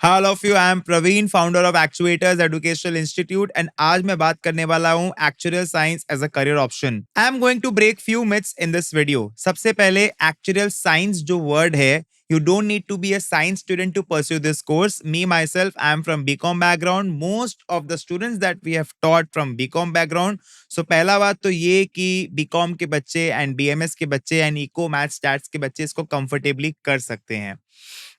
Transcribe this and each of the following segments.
Hello of you, I am Praveen, founder of Actuators Educational Institute, and आज मैं बात करने वाला हूँ Actuarial Science as a career option. I am going to break few myths in this video. सबसे पहले Actuarial Science जो word है, you don't need to be a science student to pursue this course. Me myself, I am from BCom background. Most of the students that we have taught from BCom background. So पहला बात तो ये कि BCom के बच्चे and BMS के बच्चे and Eco Math Stats के बच्चे इसको comfortably कर सकते हैं.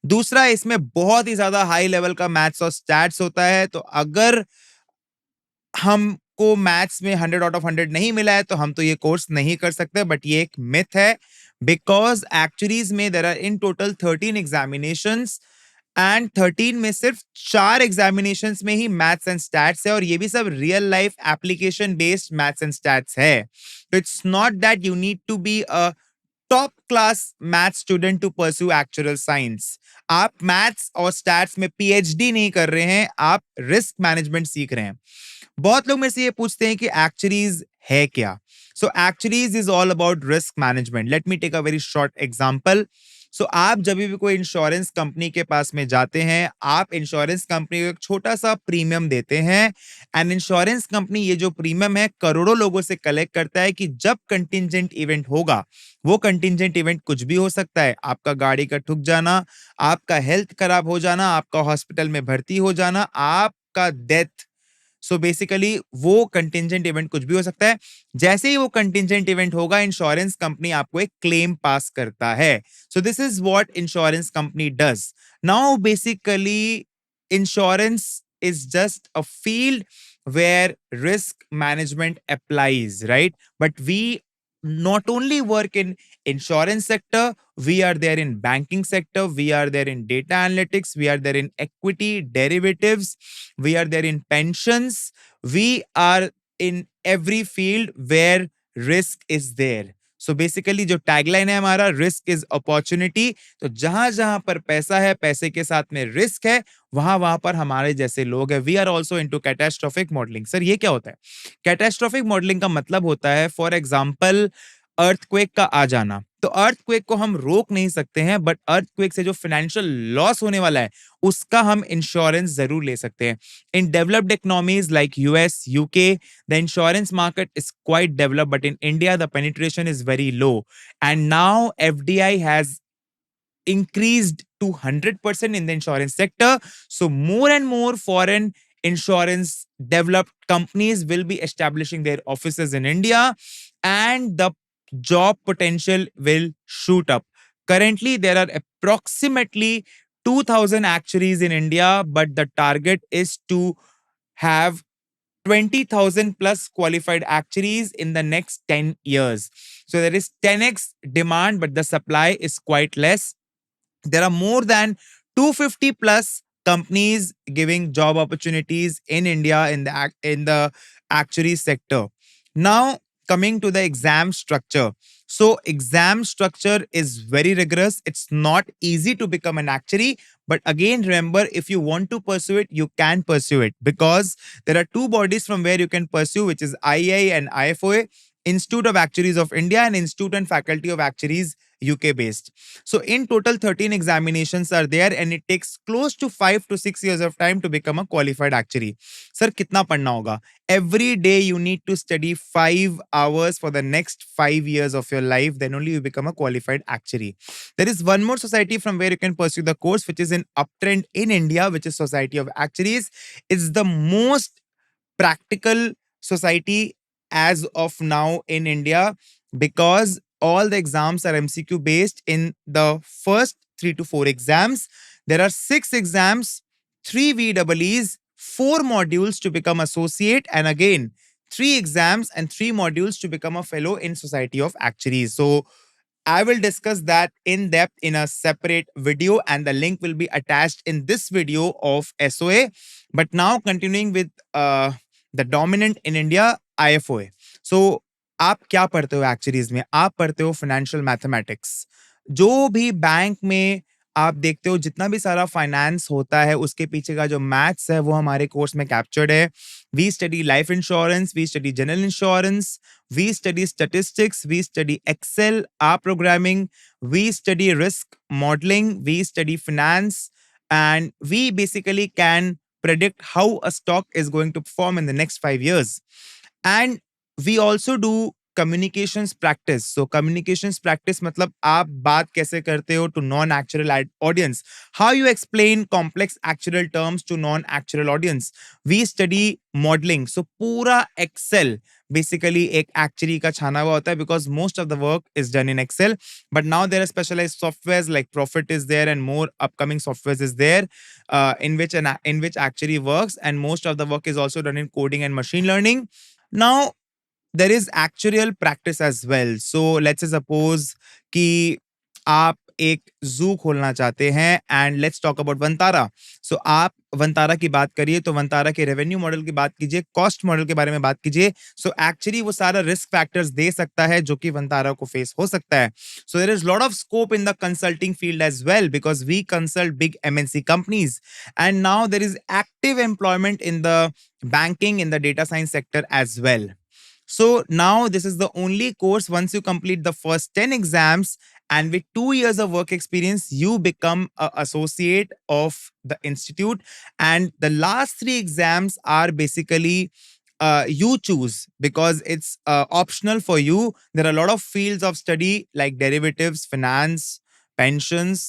दूसरा, इसमें बहुत ही ज्यादा हाई लेवल का मैथ्स और स्टैट्स होता है, तो अगर हमको मैथ्स में 100 आउट ऑफ 100 नहीं मिला है तो हम तो ये कोर्स नहीं कर सकते. बट ये एक मिथ है, बिकॉज एक्चुअलीज में there are in total 13 examinations and 13 में सिर्फ 4 एग्जामिनेशंस में ही मैथ्स एंड स्टैट्स है, और ये भी सब real life application based maths and stats है. तो it's not that you need to be a top class math student to pursue actual science. आप मैथ्स और स्टैट्स में पीएचडी नहीं कर रहे हैं, आप रिस्क मैनेजमेंट सीख रहे हैं. बहुत लोग मेरे से ये पूछते हैं कि एक्चुअलीज है क्या. So actuaries is all about risk management. Let me take a very short example. So आप जब भी कोई इंश्योरेंस कंपनी के पास में जाते हैं, आप इंश्योरेंस कंपनी को एक छोटा सा प्रीमियम देते हैं, एंड इंश्योरेंस कंपनी ये जो प्रीमियम है करोड़ों लोगों से कलेक्ट करता है कि जब कंटिंजेंट इवेंट होगा, वो कंटिंजेंट इवेंट कुछ भी हो सकता है. आपका गाड़ी का ठुक जाना, आपका हेल्थ खराब हो जाना, आपका हॉस्पिटल में भर्ती हो जाना, आपका डेथ. सो बेसिकली वो कंटिंजेंट इवेंट कुछ भी हो सकता है. जैसे ही वो कंटिंजेंट इवेंट होगा, इंश्योरेंस कंपनी आपको एक क्लेम पास करता है. So this is what insurance company does. Now basically insurance is just a field where risk management applies, right? But we not only work in insurance sector, we are there in banking sector, we are there in data analytics, we are there in equity derivatives, we are there in pensions, we are in every field where risk is there. So basically जो tagline है हमारा, risk is opportunity. तो जहां जहां पर पैसा है, पैसे के साथ में रिस्क है, वहां वहां पर हमारे जैसे लोग हैं. We are also into catastrophic modelling. Sir ये क्या होता है? कैटास्ट्रोफिक मॉडलिंग का मतलब होता है, फॉर एग्जाम्पल, अर्थक्वेक का आ जाना. तो अर्थक्वेक को हम रोक नहीं सकते हैं, बट अर्थक्वेक से जो फाइनेंशियल लॉस होने वाला है उसका हम इंश्योरेंस जरूर ले सकते हैं. In developed economies like US, UK, the insurance market is quite developed, but in India, the penetration is very low. And now FDI has increased to 100% in the insurance sector. So more and more foreign insurance developed companies will be establishing their offices in India, and the job potential will shoot up. Currently, there are approximately 2,000 actuaries in India, but the target is to have 20,000 plus qualified actuaries in the next 10 years. So there is 10x demand, but the supply is quite less. There are more than 250 plus companies giving job opportunities in India in the actuary sector. Now, coming to the exam structure. So exam structure is very rigorous. It's not easy to become an actuary. But again, remember, if you want to pursue it, you can pursue it, because there are two bodies from where you can pursue, which is IAI and IFOA, Institute of Actuaries of India and Institute and Faculty of Actuaries UK based. So in total 13 examinations are there, and it takes close to 5 to 6 years of time to become a qualified actuary. Sir, कितना पढ़ना होगा? Every day you need to study 5 hours for the next 5 years of your life, then only you become a qualified actuary. There is one more society from where you can pursue the course, which is in uptrend in India, which is Society of Actuaries. It's the most practical society as of now in India, because all the exams are MCQ based. In the first 3 to 4 exams, there are 6 exams, 3 VEEs, 4 modules to become associate, and again 3 exams and 3 modules to become a fellow in Society of Actuaries. So I will discuss that in depth in a separate video, and the link will be attached in this video of SOA. But now continuing with the dominant in India, IFOA. So आप क्या पढ़ते हो एक्चुअलीज में? आप पढ़ते हो financial mathematics. जो भी बैंक में आप देखते हो, जितना भी सारा फाइनेंस होता है, उसके पीछे का जो मैथ्स है वो हमारे कोर्स में कैप्चर्ड है. We study life insurance, we study general insurance, we study statistics, we study Excel, R programming, we study risk modeling, we study finance, and we basically can predict how a stock is going to perform in the next 5 years. And we also do communications practice. So communications practice मतलब आप बात कैसे करते हो to non-actual audience. How you explain complex actual terms to non-actual audience. We study modeling. So पूरा Excel basically एक actuary का छाना हुआ होता है because most of the work is done in Excel. But now there are specialized softwares like Profit is there and more upcoming softwares is there in which actuary works, and most of the work is also done in coding and machine learning. Now there is actuarial practice as well. So let's say suppose कि आप एक जू खोलना चाहते हैं and let's talk about Vantara. So आप वंतारा की बात करिए तो वंतारा के रेवेन्यू मॉडल की बात कीजिए, कॉस्ट मॉडल के बारे में बात कीजिए. सो एक्चुअली वो सारा रिस्क फैक्टर्स दे सकता है जो कि वंतारा को फेस हो सकता है. So there is lot of scope in the consulting field as well because we consult big MNC companies and now there is active employment in the banking in the data science sector as well. So now this is the only course once you complete the first 10 exams and with 2 years of work experience, you become an associate of the institute. And the last three exams are basically you choose because it's optional for you. There are a lot of fields of study like derivatives, finance, pensions,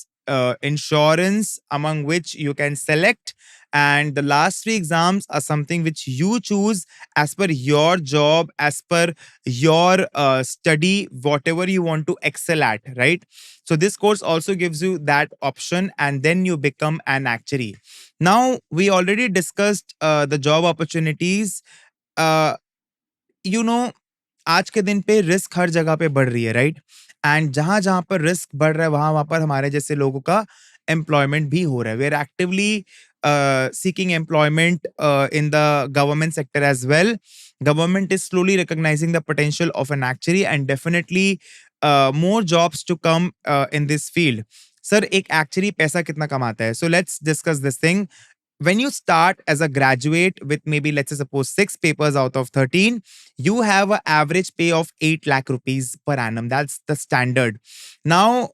insurance, among which you can select. And the last three exams are something which you choose as per your job, as per your study, whatever you want to excel at, right? So this course also gives you that option, and then you become an actuary. Now, we already discussed the job opportunities. Uh, you know, आज के दिन पे risk हर जगह पे बढ़ रही है, right? And जहां जहां पर रिस्क बढ़ रहा है वहां वहां पर हमारे जैसे लोगों का एम्प्लॉयमेंट भी हो रहा है. We are actively seeking employment in the government sector as well. Government is slowly recognizing the potential of an actuary and definitely more jobs to come in this field. Sir, एक actuary पैसा कितना कमाता है? So let's discuss this thing. When you start as a graduate with maybe let's say suppose 6 papers out of 13, you have an average pay of 8 lakh rupees per annum. That's the standard. Now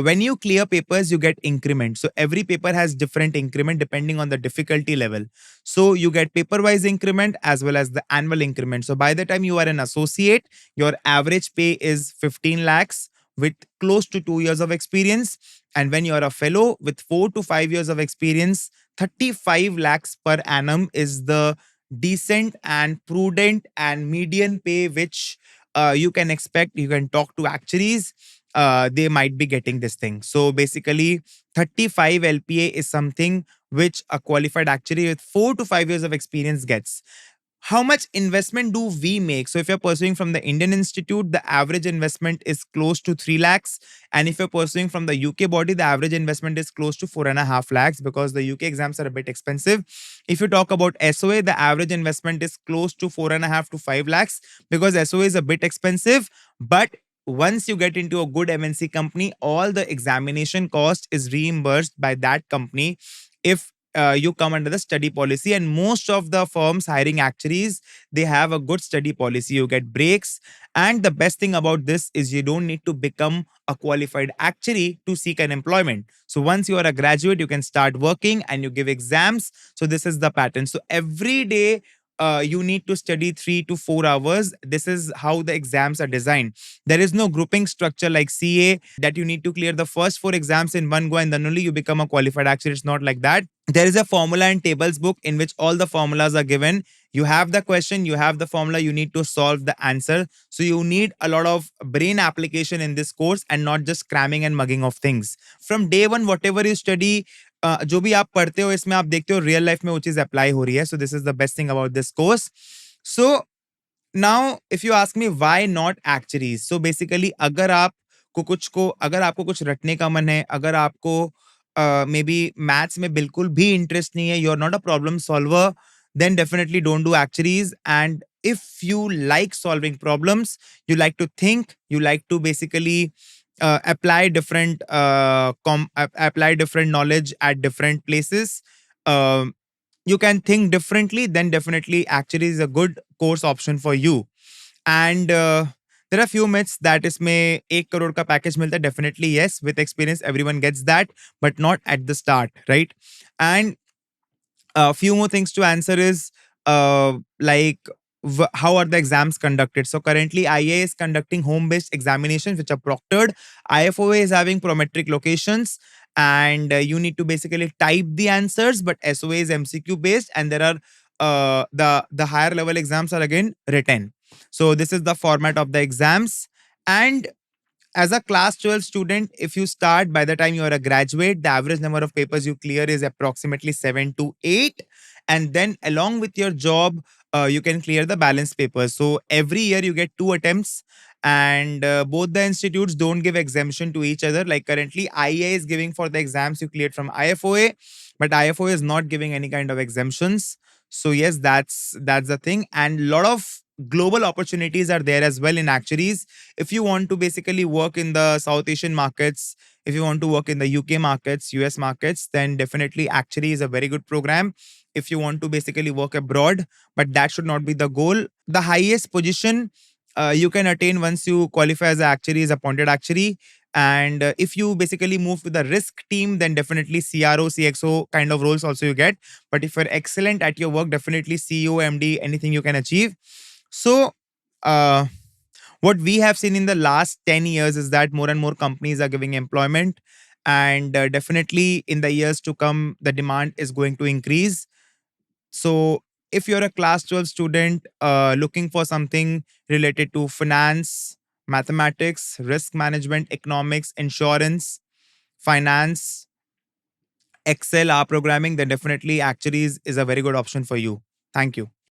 when you clear papers you get increment. So every paper has different increment depending on the difficulty level. So you get paper wise increment as well as the annual increment. So by the time you are an associate, your average pay is 15 lakhs with close to 2 years of experience. And when you are a fellow with 4 to 5 years of experience, 35 lakhs per annum is the decent and prudent and median pay which you can expect. You can talk to actuaries. They might be getting this thing. So basically, 35 LPA is something which a qualified actuary with 4 to 5 years of experience gets. How much investment do we make? So if you're pursuing from the Indian Institute, the average investment is close to 3 lakhs. And if you're pursuing from the UK body, the average investment is close to 4.5 lakhs because the UK exams are a bit expensive. If you talk about SOA, the average investment is close to 4.5 to 5 lakhs because SOA is a bit expensive. But once you get into a good MNC company, all the examination cost is reimbursed by that company if you come under the study policy. And most of the firms hiring actuaries, they have a good study policy. You get breaks, and the best thing about this is you don't need to become a qualified actuary to seek an employment. So once you are a graduate, you can start working and you give exams. So this is the pattern. So every day you need to study 3 to 4 hours. This is how the exams are designed. There is no grouping structure like CA that you need to clear the first 4 exams in one go and then only you become a qualified actuary. It's not like that. There is a formula and tables book in which all the formulas are given. You have the question, you have the formula, you need to solve the answer. So you need a lot of brain application in this course and not just cramming and mugging of things. From day one, whatever you study, जो भी आप पढ़ते हो इसमें आप देखते हो real life में वो चीज अप्लाई हो रही है. So this is the best thing about this course. So now if you ask me why not actuaries, so basically अगर आपको कुछ रटने का मन है, अगर आपको मे बी मैथ्स में बिल्कुल भी इंटरेस्ट नहीं है, you are not a problem solver, then definitely don't do actuaries. And if you like solving problems, you like to think, you like to basically apply different knowledge at different places, um, you can think differently, then definitely actually is a good course option for you. And there are few myths that इसमें 1 crore का package मिलता है. Definitely yes, with experience everyone gets that, but not at the start, right? And a few more things to answer is like how are the exams conducted. So currently IA is conducting home based examinations which are proctored. IFOA is having prometric locations, and you need to basically type the answers, but SOA is MCQ based, and there are the higher level exams are again written. So this is the format of the exams. And as a class 12 student, if you start by the time you are a graduate, the average number of papers you clear is approximately 7 to 8. And then along with your job, you can clear the balance papers. So every year you get 2 attempts, and both the institutes don't give exemption to each other. Like currently IA is giving for the exams you cleared from IFOA, but IFOA is not giving any kind of exemptions. So yes, that's the thing. And a lot of global opportunities are there as well in actuaries. If you want to basically work in the South Asian markets, if you want to work in the UK markets, US markets, then definitely actuary is a very good program. If you want to basically work abroad, but that should not be the goal. The highest position you can attain once you qualify as an actuary is appointed actuary. And if you basically move to the risk team, then definitely CRO, CXO kind of roles also you get. But if you're excellent at your work, definitely CEO, MD, anything you can achieve. So, uh, what we have seen in the last 10 years is that more and more companies are giving employment, and definitely in the years to come the demand is going to increase. So if you're a class 12 student looking for something related to finance, mathematics, risk management, economics, insurance, finance, Excel, R programming, then definitely actuaries is a very good option for you. Thank you.